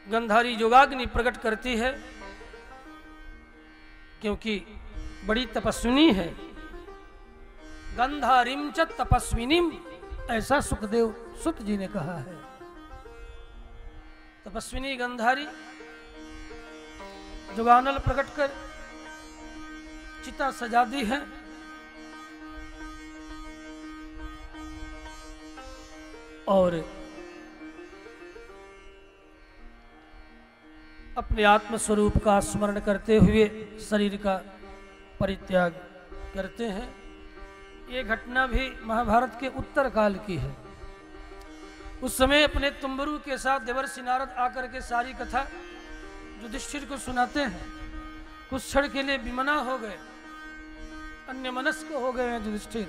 गंधारी योगाग्नि प्रकट करती है, क्योंकि बड़ी तपस्विनी है। गंधारिम च तपस्विनीम, ऐसा सुखदेव सुत जी ने कहा है। तपस्विनी गंधारी जुगानल प्रकट कर चिता सजा दी है। और अपने आत्म स्वरूप का स्मरण करते हुए शरीर का परित्याग करते हैं। ये घटना भी महाभारत के उत्तर काल की है। उस समय अपने तुम्बरू के साथ देवर्षि नारद आकर के सारी कथा युधिष्ठिर को सुनाते हैं। कुछ क्षण के लिए विमना हो गए, अन्य मनस्क हो गए हैं युधिष्ठिर।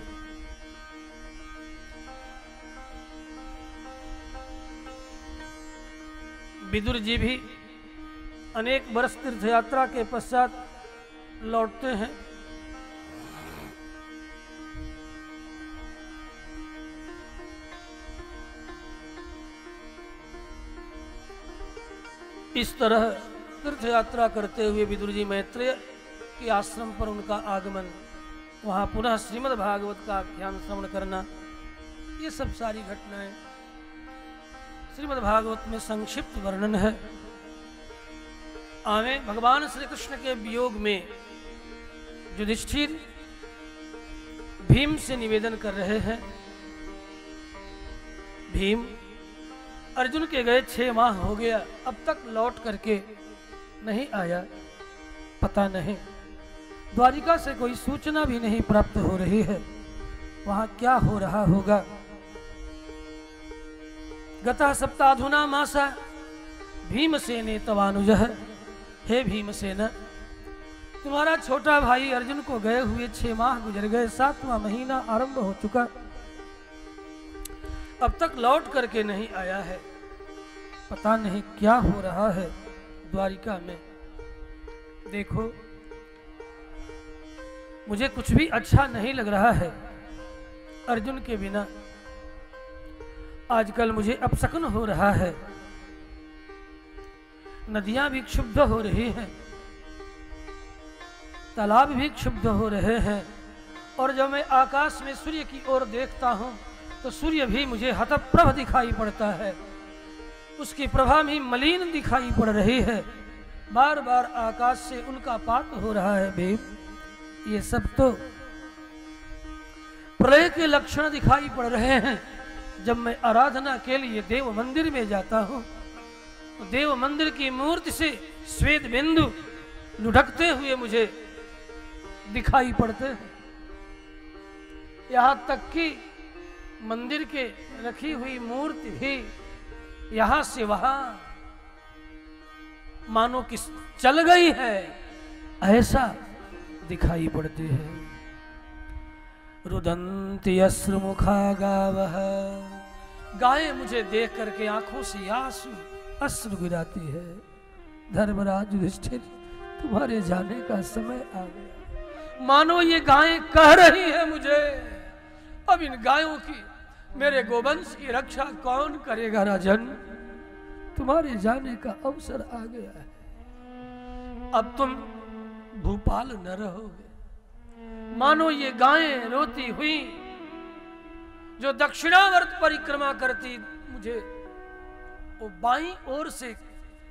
विदुर जी भी अनेक वर्ष तीर्थ यात्रा के पश्चात लौटते हैं। इस तरह तीर्थ यात्रा करते हुए विदुर जी मैत्रेय के आश्रम पर उनका आगमन, वहां पुनः श्रीमद् भागवत का आख्यान श्रवण करना, ये सब सारी घटनाएं श्रीमद् भागवत में संक्षिप्त वर्णन है। आगे भगवान श्री कृष्ण के वियोग में युधिष्ठिर भीम से निवेदन कर रहे हैं। भीम, अर्जुन के गए 6 माह हो गया, अब तक लौट करके नहीं आया, पता नहीं द्वारिका से कोई सूचना भी नहीं प्राप्त हो रही है, वहां क्या हो रहा होगा। गता सप्ताधुना मासा भीमसेने तवानुजः, हे भीमसेन, तुम्हारा छोटा भाई अर्जुन को गए हुए 6 माह गुजर गए, 7वां महीना आरंभ हो चुका, अब तक लौट करके नहीं आया है, पता नहीं क्या हो रहा है द्वारिका में। देखो, मुझे कुछ भी अच्छा नहीं लग रहा है अर्जुन के बिना। आजकल मुझे अपशकुन हो रहा है, नदियां भी क्षुब्ध हो रही हैं, तालाब भी क्षुब्ध हो रहे हैं, और जब मैं आकाश में सूर्य की ओर देखता हूं तो सूर्य भी मुझे हतप्रभ दिखाई पड़ता है, उसकी प्रभा भी मलिन दिखाई पड़ रही है, बार बार आकाश से उनका पात हो रहा है। भीम, ये सब तो प्रलय के लक्षण दिखाई पड़ रहे हैं। जब मैं आराधना के लिए देव मंदिर में जाता हूं तो देव मंदिर की मूर्ति से श्वेत बिंदु लुढ़कते हुए मुझे दिखाई पड़ते हैं। यहां तक कि मंदिर के रखी हुई मूर्ति भी यहां से वहां मानो कि चल गई है, ऐसा दिखाई पड़ती है। रुदंती अश्रुमुखा गावः, गायें मुझे देख करके आंखों से आंसू अश्रु गिराती है। धर्मराज युधिष्ठिर, तुम्हारे जाने का समय आ गया। मानो ये गायें कह रही है मुझे, अब इन गायों की, मेरे गोवंश की रक्षा कौन करेगा राजन? तुम्हारे जाने का अवसर आ गया है, अब तुम भूपाल न रहोगे। मानो ये गायें रोती हुई जो दक्षिणावर्त परिक्रमा करती, मुझे वो बाईं ओर से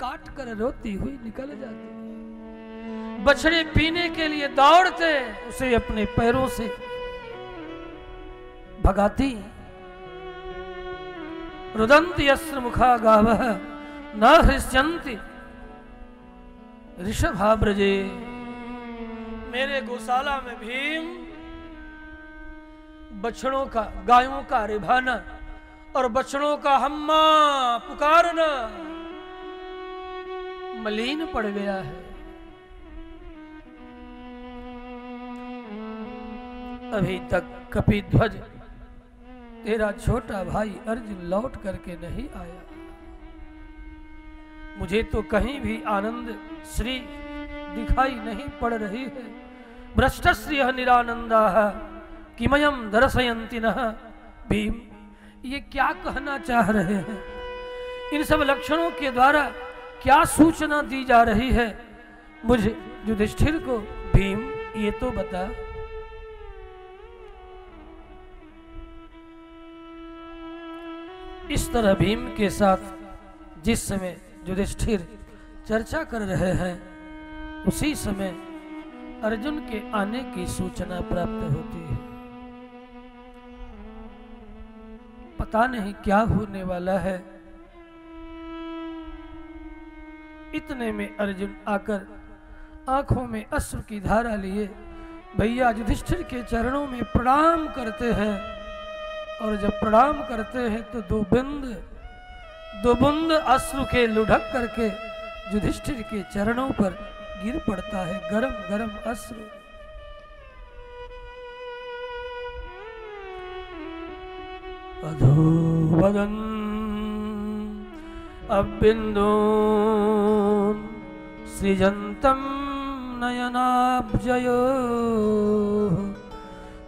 काट कर रोती हुई निकल जाती। बछड़े पीने के लिए दौड़ते, उसे अपने पैरों से भगाती। रुदंती अश्रुमुखा गावः न हृष्यन्ति ऋषभाब्रजे, मेरे गौशाला में भीम बछड़ों का, गायों का रिभाना और बछड़ों का हम्मा पुकारना मलिन पड़ गया है। अभी तक कपिध्वज तेरा छोटा भाई अर्जुन लौट करके नहीं आया। मुझे तो कहीं भी आनंद श्री दिखाई नहीं पड़ रही है। भ्रष्टश्रियः निरानंदाः किमयं दर्शयन्ति नः। भीम, ये क्या कहना चाह रहे हैं? इन सब लक्षणों के द्वारा क्या सूचना दी जा रही है मुझे युधिष्ठिर को? भीम ये तो बता। इस तरह भीम के साथ जिस समय युधिष्ठिर चर्चा कर रहे हैं उसी समय अर्जुन के आने की सूचना प्राप्त होती है। पता नहीं क्या होने वाला है। इतने में अर्जुन आकर आंखों में अश्रु की धारा लिए भैया युधिष्ठिर के चरणों में प्रणाम करते हैं। और जब प्रणाम करते हैं तो दो बूंद अश्रु के लुढ़क करके युधिष्ठिर के चरणों पर गिर पड़ता है, गरम गरम अश्रु। अधोवदन अबिंदून सृजंतम नयनाब्जयो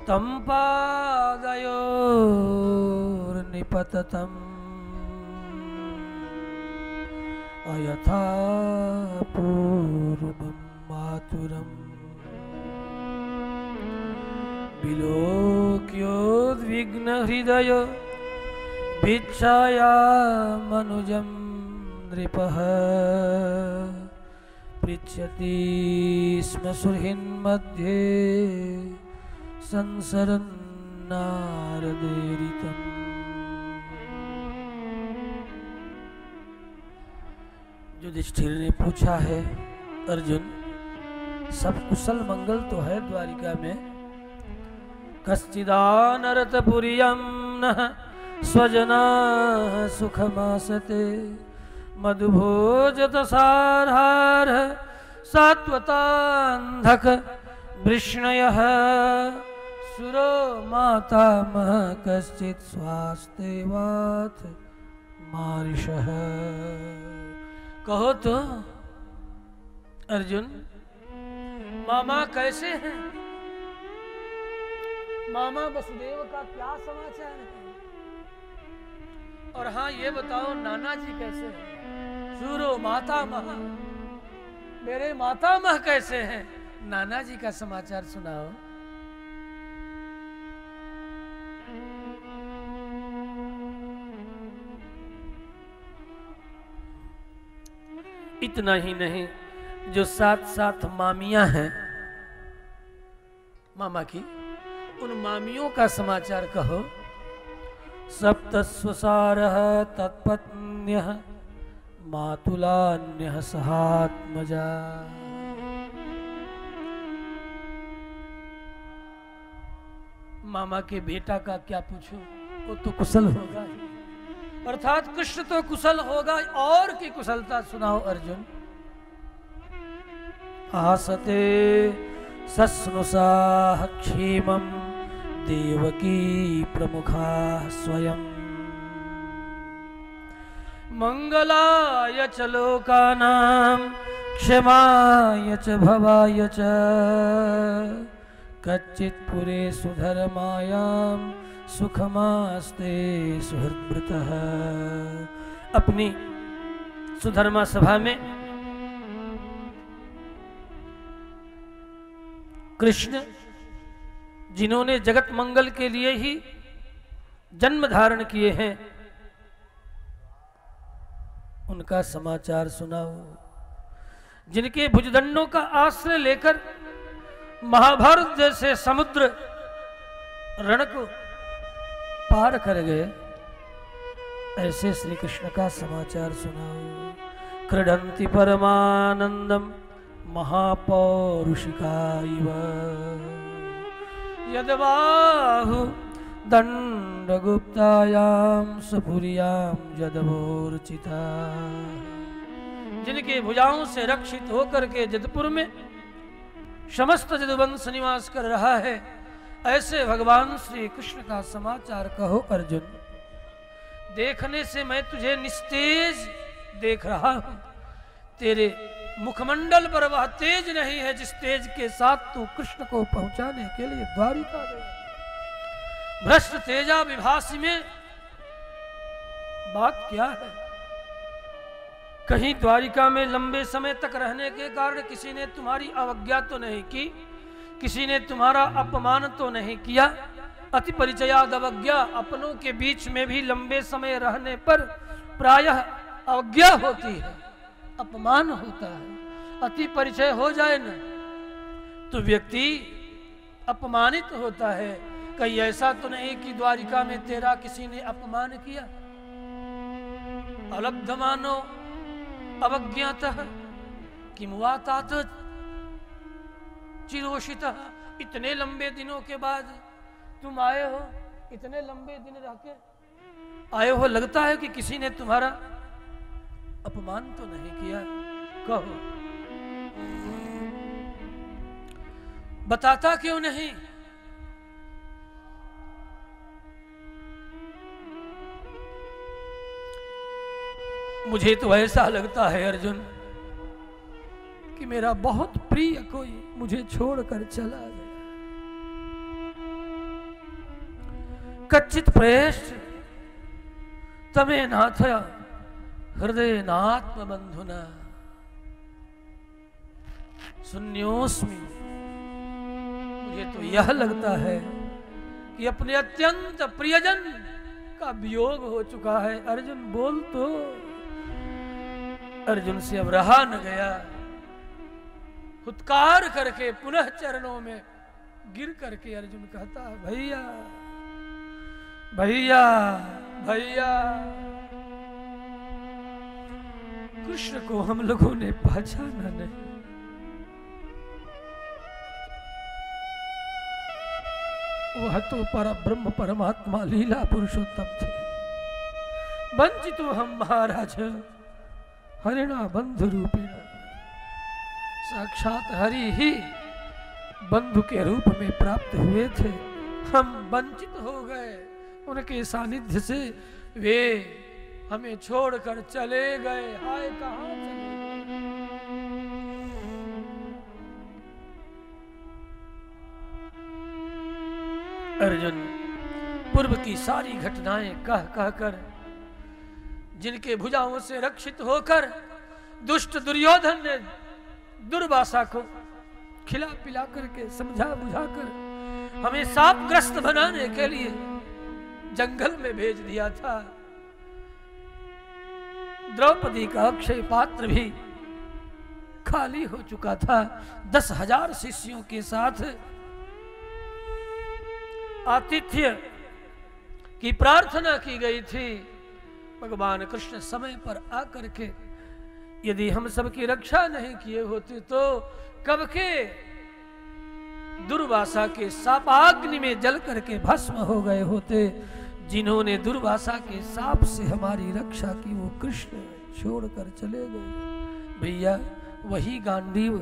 तम पादयोर्निपततम् अयथा पूर्वं मातुरम् विलोक्योद्विग्न हृदय भिक्षायामनुजं नृपः पृच्छति स्म सुहृन्मध्ये संसरन् नारदेरितम्। युधिष्ठिर ने पूछा है, अर्जुन सब कुशल मंगल तो है द्वारिका में? कश्चिदानरतपुर्यं नः स्वजना सुखमासते मधुभोजत सारहार सात्वतान्धक वृष्णयः सुरो मातामह कश्चित् स्वास्तेवाथ मारिषः। कहो तो अर्जुन, मामा कैसे हैं? मामा वसुदेव का क्या समाचार है? और हाँ ये बताओ नाना जी कैसे हैं? सूरो मातामह, मेरे मातामह कैसे हैं? नाना जी का समाचार सुनाओ। इतना ही नहीं, जो साथ साथ मामियां हैं मामा की, उन मामियों का समाचार कहो। सप्तस्वसारः तत्पत्न्यः मातुलान्यः सहात्मजा। मामा के बेटा का क्या पूछो, वो तो कुशल होगा ही। अर्थात कृष्ण तो कुशल होगा, और की कुशलता सुनाओ अर्जुन। आसते सस्नुषाः क्षेमं देवकी प्रमुखाः स्वयं मंगलाय च लोकानां क्षमाय च भवाय च कच्चित् पुरे सुधर्मायां सुखमास्ते सुहृद्भृतः। अपनी सुधर्मा सभा में कृष्ण, जिन्होंने जगत मंगल के लिए ही जन्म धारण किए हैं, उनका समाचार सुनाओ। जिनके भुजदंडों का आश्रय लेकर महाभारत जैसे समुद्र रण को पार कर गए, ऐसे श्री कृष्ण का समाचार सुनाओ। क्रीडन्ति परमानंदम महापौरुषिका इव यद्बाहु दंडगुप्तायां सपुर्यां यदवोर्चिता। जिनके भुजाओं से रक्षित होकर के जदपुर में समस्त यदुवंश निवास कर रहा है, ऐसे भगवान श्री कृष्ण का समाचार कहो अर्जुन। देखने से मैं तुझे निस्तेज देख रहा हूं, तेरे मुखमंडल पर वह तेज नहीं है जिस तेज के साथ तू कृष्ण को पहुंचाने के लिए द्वारिका गया। भ्रष्ट तेजा विभासी में बात क्या है? कहीं द्वारिका में लंबे समय तक रहने के कारण किसी ने तुम्हारी अवज्ञा तो नहीं की, किसी ने तुम्हारा अपमान तो नहीं किया। अति परिचयाद अवज्ञा, अपनों के बीच में भी लंबे समय रहने पर प्रायः अवज्ञा होती है, अपमान होता है। अति परिचय हो जाए न तो व्यक्ति अपमानित होता है। कहीं ऐसा तो नहीं कि द्वारिका में तेरा किसी ने अपमान किया। अलब्धमानो अवज्ञातः किम वा तात चिरोषितः। इतने लंबे दिनों के बाद तुम आए हो, इतने लंबे दिन रह के आए हो, लगता है कि किसी ने तुम्हारा अपमान तो नहीं किया। कहो, बताता क्यों नहीं? मुझे तो ऐसा लगता है अर्जुन कि मेरा बहुत प्रिय कोई मुझे छोड़कर चला गया। कच्चित प्रेष्ठ तमे नाथ हृदय नात्म बंधुना शून्योस्मि। मुझे तो यह लगता है कि अपने अत्यंत प्रियजन का वियोग हो चुका है। अर्जुन बोल तो। अर्जुन से अब रहा न गया। हुत्कार करके पुनः चरणों में गिर करके अर्जुन कहता है, भैया भैया भैया। कृष्ण को हम लोगों ने पहचाना नहीं। वह तो परब्रह्म परमात्मा लीला पुरुषोत्तम थे। वंचित हम महाराज हरिणा बंधु रूपेण। साक्षात हरि ही बंधु के रूप में प्राप्त हुए थे। हम वंचित हो गए उनके सानिध्य से। वे हमें छोड़कर चले गए। हाय कहां चले गए? अर्जुन पूर्व की सारी घटनाएं कह कहकर, जिनके भुजाओं से रक्षित होकर दुष्ट दुर्योधन ने दुर्वासा को खिला पिला करके समझा बुझा कर हमें शापग्रस्त बनाने के लिए जंगल में भेज दिया था। द्रौपदी का अक्षय पात्र भी खाली हो चुका था। 10,000 शिष्यों के साथ आतिथ्य की प्रार्थना की गई थी। भगवान कृष्ण समय पर आकर के यदि हम सबकी रक्षा नहीं किए होते तो कब के दुर्वासा के शापाग्नि में जल करके भस्म हो गए होते। जिन्होंने दुर्वासा के शाप से हमारी रक्षा की वो कृष्ण छोड़कर चले गए। भैया वही गांडीव,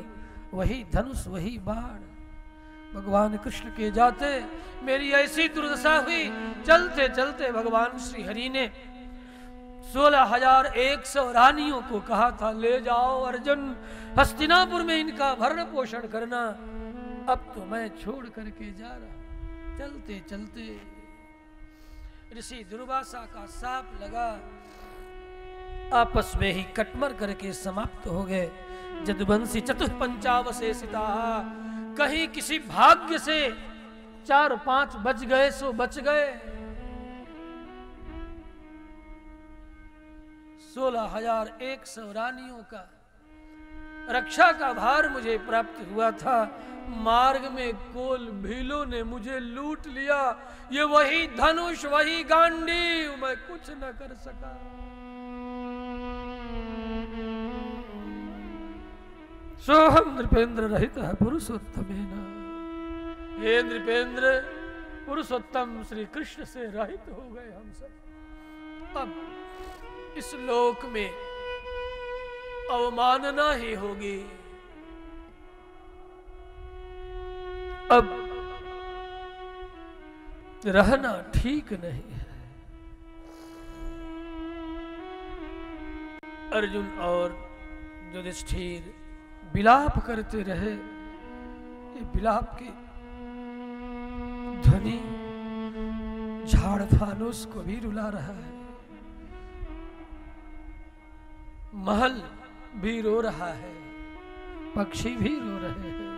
वही धनुष, वही बाण भगवान कृष्ण के जाते मेरी ऐसी दुर्दशा हुई। चलते चलते भगवान श्री हरि ने 16,100 रानियों को कहा था, ले जाओ अर्जुन, हस्तिनापुर में इनका भरण पोषण करना। अब तो मैं छोड़ करके जा रहा। चलते चलते ऋषि दुर्वासा का शाप लगा। आपस में ही कटमर करके समाप्त हो गए। जदुवंशी चतुःपंचावशेषिता। कहीं किसी भाग्य से 4-5 बच गए सो बच गए। 16,100 रानियों का रक्षा का भार मुझे प्राप्त हुआ था। मार्ग में कोल भीलों ने मुझे लूट लिया। ये वही धनुष, वही गांडीव, मैं कुछ न कर सका। सोहम नृपेंद्र रहित है पुरुषोत्तमेन। हे नृपेंद्र, पुरुषोत्तम श्री कृष्ण से रहित हो गए हम सब। अब इस लोक में अवमानना ही होगी। अब रहना ठीक नहीं है। अर्जुन और युधिष्ठिर विलाप करते रहे। ये विलाप की ध्वनि झाड़ फानूस को भी रुला रहा है। महल भी रो रहा है, पक्षी भी रो रहे हैं।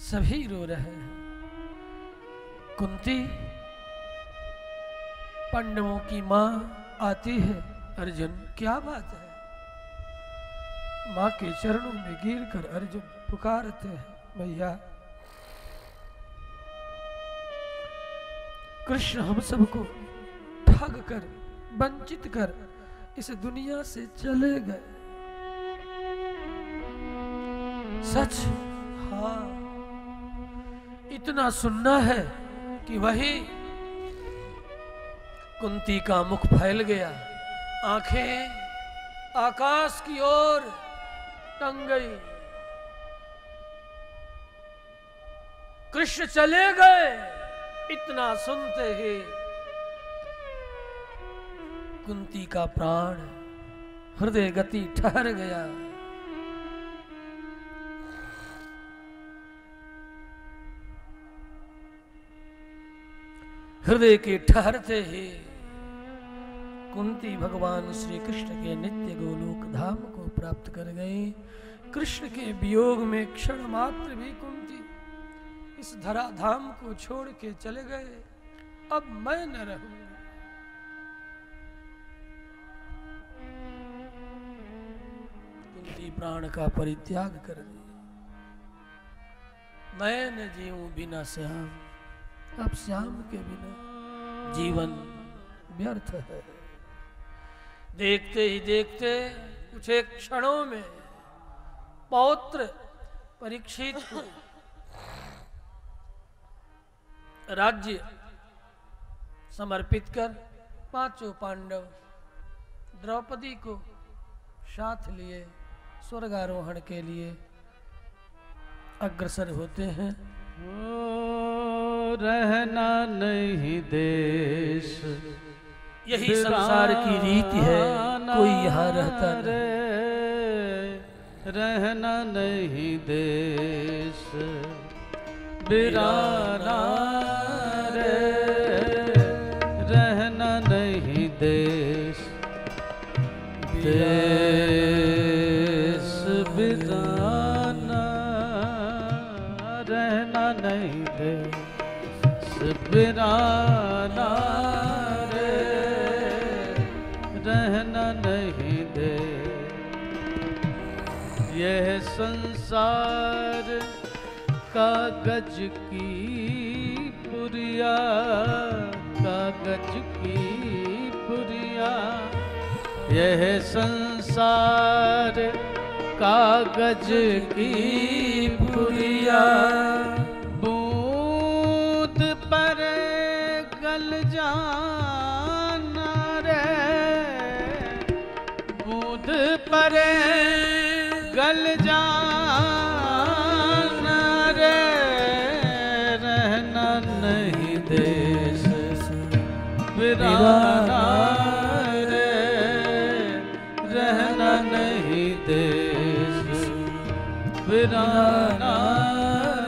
सभी रो रहे हैं। कुंती पांडवों की मां आती है। अर्जुन, क्या बात है? मां के चरणों में गिरकर अर्जुन पुकारते हैं, भैया कृष्ण हम सबको ठग कर, वंचित कर इस दुनिया से चले गए। सच? हाँ, इतना सुनना है कि वही कुंती का मुख फैल गया, आंखें आकाश की ओर टंग गई। कृष्ण चले गए, इतना सुनते ही कुंती का प्राण, हृदय गति ठहर गया। हृदय के ठहरते ही कुंती भगवान श्री कृष्ण के नित्य गोलोक धाम को प्राप्त कर गई। कृष्ण के वियोग में क्षण मात्र भी कुंती इस धरा धाम को छोड़ के चले गए। अब मैं न रहूंगा। कुंती प्राण का परित्याग कर दी। मैं न जीऊं बिना श्याम, अब श्याम के बिना जीवन व्यर्थ है। देखते ही देखते कुछ एक क्षणों में पौत्र परीक्षित को राज्य समर्पित कर पांचों पांडव द्रौपदी को साथ लिए स्वर्गारोहण के लिए अग्रसर होते हैं। रहना नहीं देश, यही संसार की रीति है, कोई यहाँ रहता नहीं। रहना नहीं देश बिराना रे, रहना नहीं देश, देश बिराना, रहना नहीं देश बिराना रे, रहना नहीं दे। यह संसार कागज की पुरिया, कागज की पुरिया, यह संसार कागज की पुरिया, बूंद पर गल जाना रे, बूंद पर गल जाना रे, रहना नहीं देश बिराना रे, रहना नहीं देश बिराना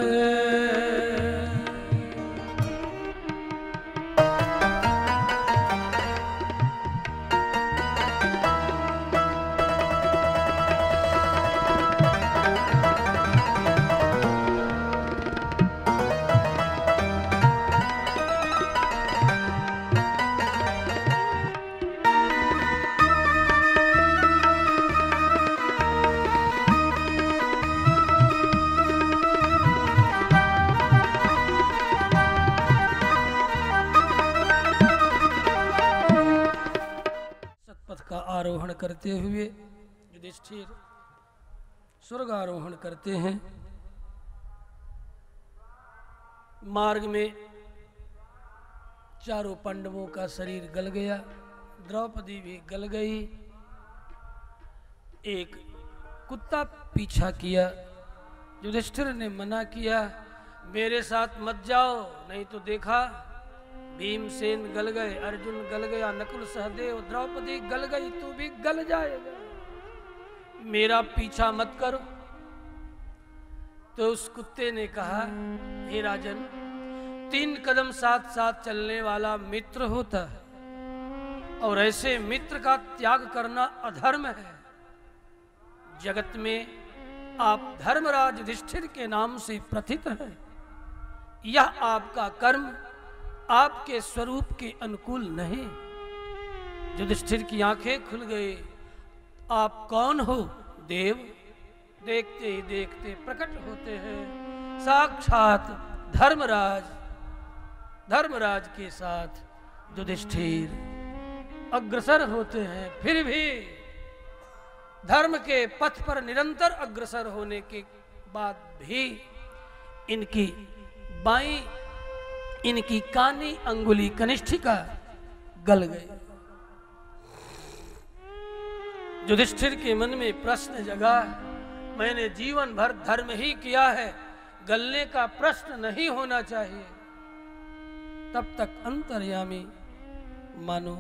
रे। आरोहण करते हुए युधिष्ठिर स्वर्ग आरोहण करते हैं। मार्ग में चारों पांडवों का शरीर गल गया, द्रौपदी भी गल गई। एक कुत्ता पीछा किया, युधिष्ठिर ने मना किया, मेरे साथ मत जाओ, नहीं तो देखा भीमसेन गल गए, अर्जुन गल गया, नकुल सहदेव द्रौपदी गल गई, तू भी गल जाएगा, मेरा पीछा मत करो। तो उस कुत्ते ने कहा, हे राजन, 3 कदम साथ साथ चलने वाला मित्र होता है, और ऐसे मित्र का त्याग करना अधर्म है। जगत में आप धर्मराज युधिष्ठिर के नाम से प्रथित हैं। यह आपका कर्म आपके स्वरूप के अनुकूल नहीं। युधिष्ठिर की आंखें खुल गई। आप कौन हो देव? देखते ही देखते प्रकट होते हैं साक्षात धर्मराज। धर्मराज के साथ युधिष्ठिर अग्रसर होते हैं। फिर भी धर्म के पथ पर निरंतर अग्रसर होने के बाद भी इनकी बाईं, इनकी कानी अंगुली कनिष्ठिका गल गई। युधिष्ठिर के मन में प्रश्न जगा, मैंने जीवन भर धर्म ही किया है, गलने का प्रश्न नहीं होना चाहिए। तब तक अंतर्यामी मानो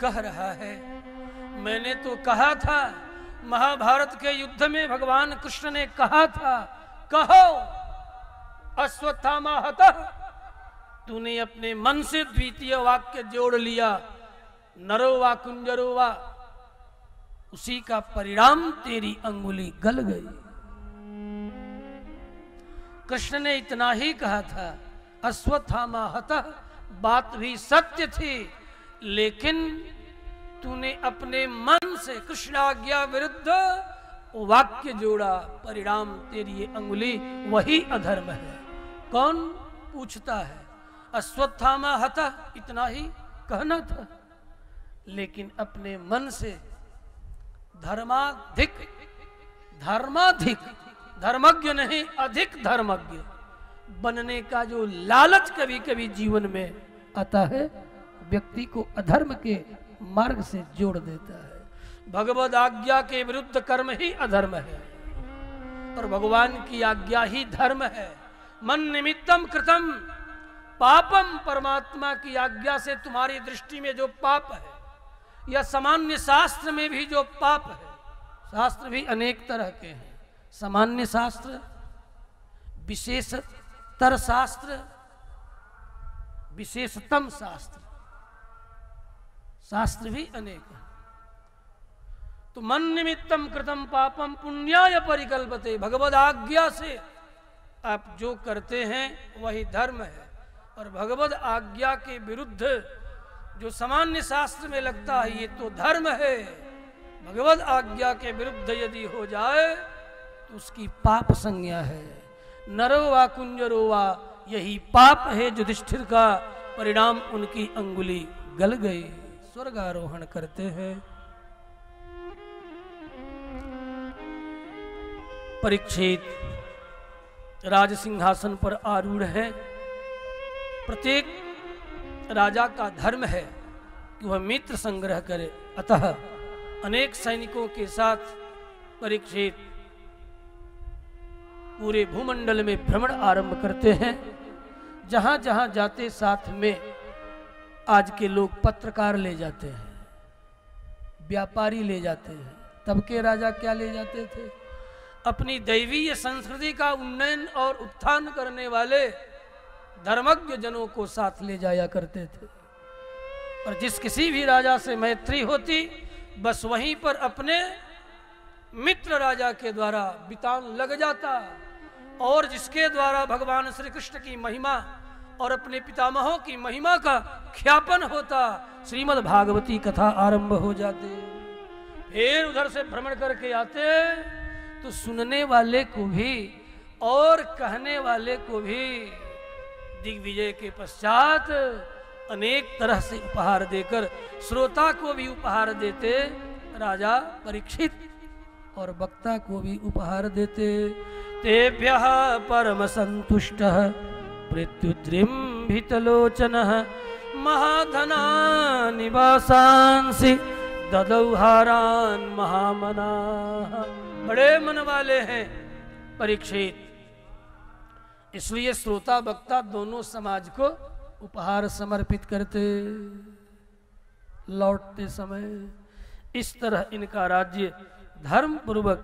कह रहा है, मैंने तो कहा था, महाभारत के युद्ध में भगवान कृष्ण ने कहा था, कहो अश्वत्थामा हतः। तूने अपने मन से द्वितीय वाक्य जोड़ लिया, नरो वा कुंजरो वा, उसी का परिणाम तेरी अंगुली गल गई। कृष्ण ने इतना ही कहा था, अश्वत्थामा हतः, बात भी सत्य थी, लेकिन तूने अपने मन से कृष्णाज्ञा विरुद्ध वाक्य जोड़ा, परिणाम तेरी ये अंगुली, वही अधर्म है। कौन पूछता है? अश्वत्थामा हतः इतना ही कहना था, लेकिन अपने मन से धर्माधिक, धर्मज्ञ नहीं अधिक धर्मज्ञ बनने का जो लालच कभी कभी जीवन में आता है, व्यक्ति को अधर्म के मार्ग से जोड़ देता है। भगवद आज्ञा के विरुद्ध कर्म ही अधर्म है, और भगवान की आज्ञा ही धर्म है। मन निमित्तम कृतम पापम, परमात्मा की आज्ञा से तुम्हारी दृष्टि में जो पाप है, या सामान्य शास्त्र में भी जो पाप है, शास्त्र भी अनेक तरह के हैं, सामान्य शास्त्र, विशेषतर शास्त्र, विशेषतम शास्त्र, शास्त्र भी अनेक है। तो मन निमित्तम कृतम पापम पुण्याय परिकल्पते, भगवद आज्ञा से आप जो करते हैं वही धर्म है, और भगवद आज्ञा के विरुद्ध जो सामान्य शास्त्र में लगता है ये तो धर्म है, भगवद आज्ञा के विरुद्ध यदि हो जाए तो उसकी पाप संज्ञा है। नरो वा कुंजरो वा, यही पाप है युधिष्ठिर का, परिणाम उनकी अंगुली गल गई। स्वर्गारोहण करते हैं। परीक्षित राज सिंहासन पर आरूढ़ है। प्रत्येक राजा का धर्म है कि वह मित्र संग्रह करे, अतः अनेक सैनिकों के साथ परीक्षित पूरे भूमंडल में भ्रमण आरंभ करते हैं। जहां जहां जाते साथ में आज के लोग पत्रकार ले जाते हैं, व्यापारी ले जाते हैं। तब के राजा क्या ले जाते थे? अपनी दैवीय संस्कृति का उन्नयन और उत्थान करने वाले धर्मज्ञ जनों को साथ ले जाया करते थे। और जिस किसी भी राजा से मैत्री होती, बस वहीं पर अपने मित्र राजा के द्वारा बितान लग जाता, और जिसके द्वारा भगवान श्री कृष्ण की महिमा और अपने पितामहों की महिमा का ख्यापन होता, श्रीमद् भागवती कथा आरंभ हो जाती। फिर उधर से भ्रमण करके आते तो सुनने वाले को भी और कहने वाले को भी दिग्विजय के पश्चात अनेक तरह से उपहार देकर श्रोता को भी उपहार देते राजा परीक्षित, और वक्ता को भी उपहार देते। तेभ्यः परम संतुष्टः प्रत्युद्रिम्भितलोचनः महाधना निवासांसि ददौ हारान् महामनाः। बड़े मन वाले हैं परीक्षित, इसलिए श्रोता वक्ता दोनों समाज को उपहार समर्पित करते लौटते समय। इस तरह इनका राज्य धर्म पूर्वक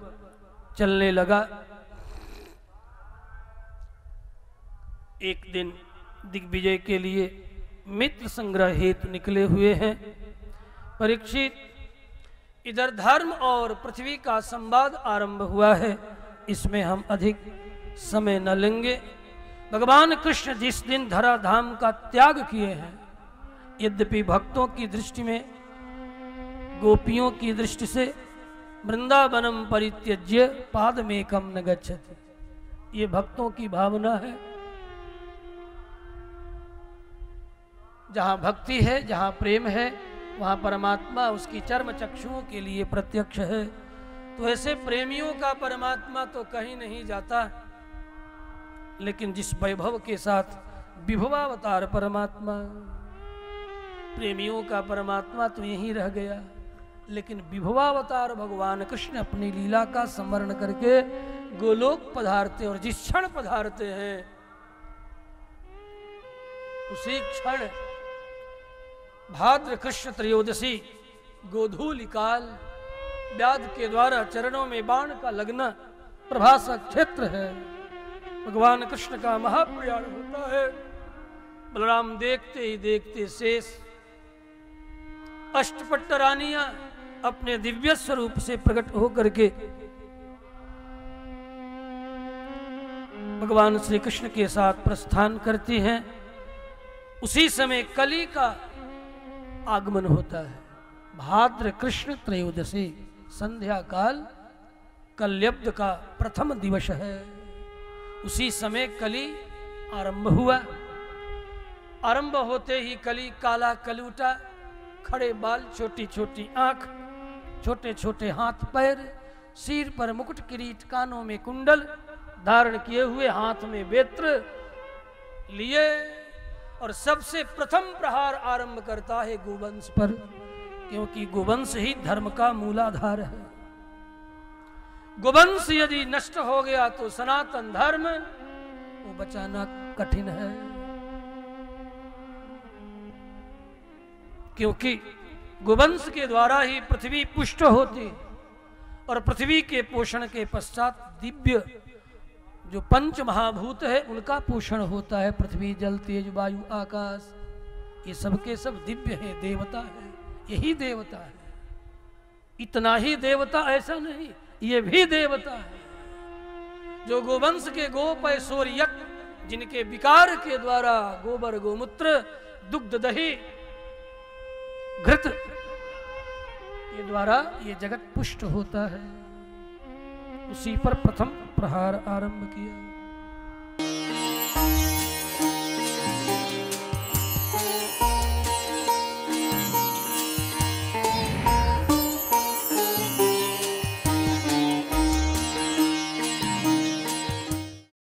चलने लगा। एक दिन दिग्विजय के लिए मित्र संग्रह हेतु निकले हुए हैं। परीक्षित, इधर धर्म और पृथ्वी का संवाद आरंभ हुआ है, इसमें हम अधिक समय न लेंगे। भगवान कृष्ण जिस दिन धराधाम का त्याग किए हैं, यद्यपि भक्तों की दृष्टि में, गोपियों की दृष्टि से वृंदावनम परित्यज्य पादमेकम न गच्छति, ये भक्तों की भावना है। जहाँ भक्ति है, जहाँ प्रेम है, वहाँ परमात्मा उसकी चर्म चक्षुओं के लिए प्रत्यक्ष है। तो ऐसे प्रेमियों का परमात्मा तो कहीं नहीं जाता, लेकिन जिस वैभव के साथ विभवावतार परमात्मा, प्रेमियों का परमात्मा तो यहीं रह गया, लेकिन विभवावतार भगवान कृष्ण अपनी लीला का स्मरण करके गोलोक पधारते, और जिस क्षण पधारते हैं उसी क्षण भाद्र कृष्ण त्रयोदशी गोधूलि काल, व्याध के द्वारा चरणों में बाण का लगना प्रभासा क्षेत्र है। भगवान कृष्ण का महाप्रयाण होता है। बलराम देखते ही देखते शेष अष्टपट्ट रानियां अपने दिव्य स्वरूप से प्रकट होकर के भगवान श्री कृष्ण के साथ प्रस्थान करती हैं। उसी समय कली का आगमन होता है। भाद्र कृष्ण त्रयोदशी संध्या काल कल्यब्द का प्रथम दिवस है। उसी समय कली आरंभ हुआ। आरंभ होते ही कली काला कलूटा, खड़े बाल, छोटी छोटी आंख, छोटे छोटे हाथ पैर, सिर पर मुकुट किरीट, कानों में कुंडल धारण किए हुए, हाथ में वेत्र लिए, और सबसे प्रथम प्रहार आरंभ करता है गोवंश पर, क्योंकि गोवंश ही धर्म का मूलाधार है। गोवंश यदि नष्ट हो गया तो सनातन धर्म वो बचाना कठिन है, क्योंकि गोवंश के द्वारा ही पृथ्वी पुष्ट होती, और पृथ्वी के पोषण के पश्चात दिव्य जो पंच महाभूत है उनका पोषण होता है। पृथ्वी, जल, तेज, वायु, आकाश, ये सब के सब दिव्य है, देवता है, यही देवता है। इतना ही देवता ऐसा नहीं, ये भी देवता है। जो गोवंश के गोप ऐश्वर्यक, जिनके विकार के द्वारा गोबर, गोमूत्र, दुग्ध, दही, घृत के द्वारा ये जगत पुष्ट होता है, उसी पर प्रथम प्रहार आरंभ किया।